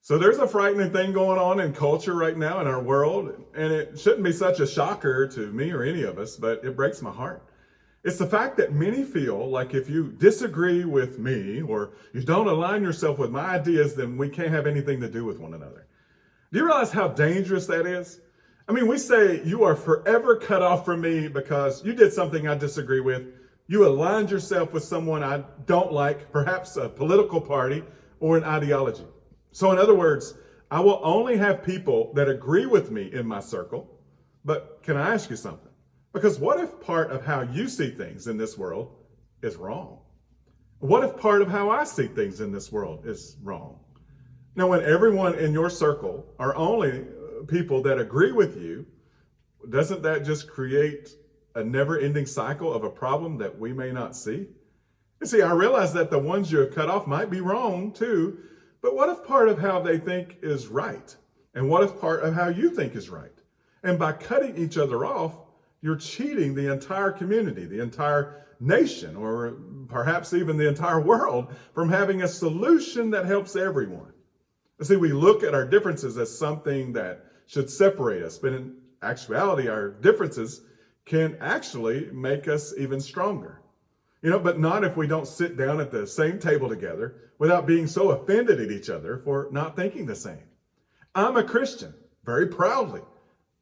So there's a frightening thing going on in culture right now in our world, and it shouldn't be such a shocker to me or any of us, but it breaks my heart. It's the fact that many feel like if you disagree with me or you don't align yourself with my ideas, then we can't have anything to do with one another. Do you realize how dangerous that is? I mean, we say you are forever cut off from me because you did something I disagree with. You aligned yourself with someone I don't like, perhaps a political party or an ideology. So in other words, I will only have people that agree with me in my circle. But can I ask you something? Because what if part of how you see things in this world is wrong? What if part of how I see things in this world is wrong? Now, when everyone in your circle are only people that agree with you, doesn't that just create a never-ending cycle of a problem that we may not see? You see, I realize that the ones you have cut off might be wrong too, but what if part of how they think is right? And what if part of how you think is right? And by cutting each other off, you're cheating the entire community, the entire nation, or perhaps even the entire world from having a solution that helps everyone. You see, we look at our differences as something that should separate us, but in actuality, our differences can actually make us even stronger. But not if we don't sit down at the same table together without being so offended at each other for not thinking the same. I'm a Christian, very proudly,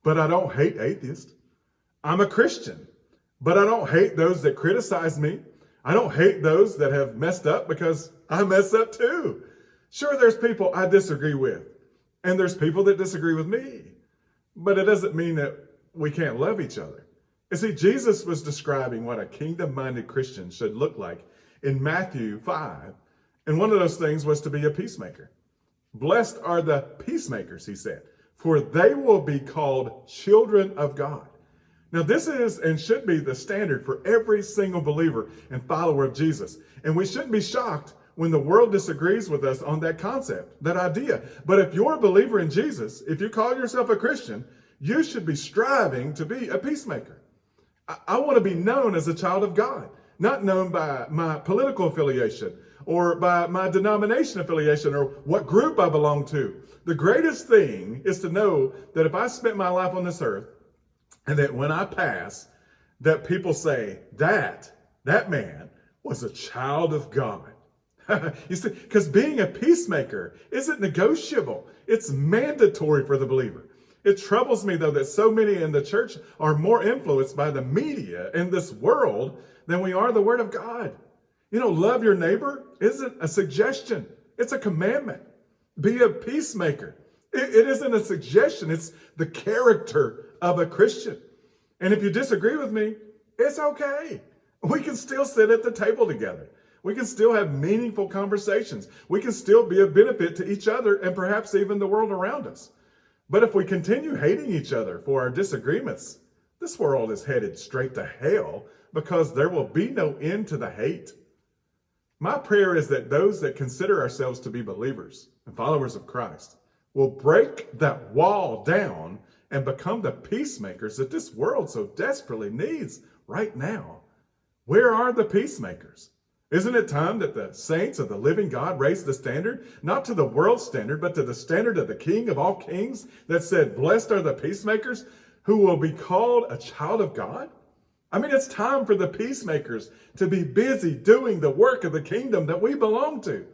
but I don't hate atheists. I'm a Christian, but I don't hate those that criticize me. I don't hate those that have messed up because I mess up too. Sure, there's people I disagree with, and there's people that disagree with me, but it doesn't mean that we can't love each other. You see, Jesus was describing what a kingdom-minded Christian should look like in Matthew 5, and one of those things was to be a peacemaker. Blessed are the peacemakers, he said, for they will be called children of God. Now, this is and should be the standard for every single believer and follower of Jesus, and we shouldn't be shocked when the world disagrees with us on that concept, that idea. But if you're a believer in Jesus, if you call yourself a Christian, you should be striving to be a peacemaker. I want to be known as a child of God, not known by my political affiliation or by my denomination affiliation or what group I belong to. The greatest thing is to know that if I spent my life on this earth and that when I pass, that people say that man was a child of God. You see, because being a peacemaker isn't negotiable. It's mandatory for the believer. It troubles me, though, that so many in the church are more influenced by the media in this world than we are the Word of God. Love your neighbor isn't a suggestion. It's a commandment. Be a peacemaker. It isn't a suggestion. It's the character of a Christian. And if you disagree with me, it's okay. We can still sit at the table together. We can still have meaningful conversations. We can still be a benefit to each other and perhaps even the world around us. But if we continue hating each other for our disagreements, this world is headed straight to hell because there will be no end to the hate. My prayer is that those that consider ourselves to be believers and followers of Christ will break that wall down and become the peacemakers that this world so desperately needs right now. Where are the peacemakers? Isn't it time that the saints of the living God raised the standard, not to the world's standard, but to the standard of the King of all kings that said, blessed are the peacemakers who will be called a child of God? I mean, it's time for the peacemakers to be busy doing the work of the kingdom that we belong to.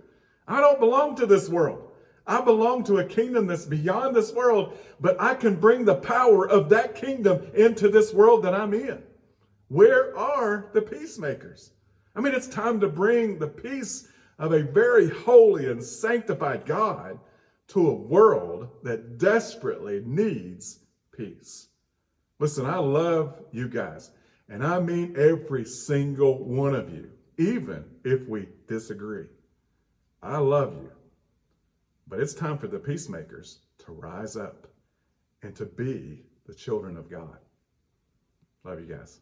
I don't belong to this world. I belong to a kingdom that's beyond this world, but I can bring the power of that kingdom into this world that I'm in. Where are the peacemakers? I mean, it's time to bring the peace of a very holy and sanctified God to a world that desperately needs peace. Listen, I love you guys, and I mean every single one of you, even if we disagree. I love you, but it's time for the peacemakers to rise up and to be the children of God. Love you guys.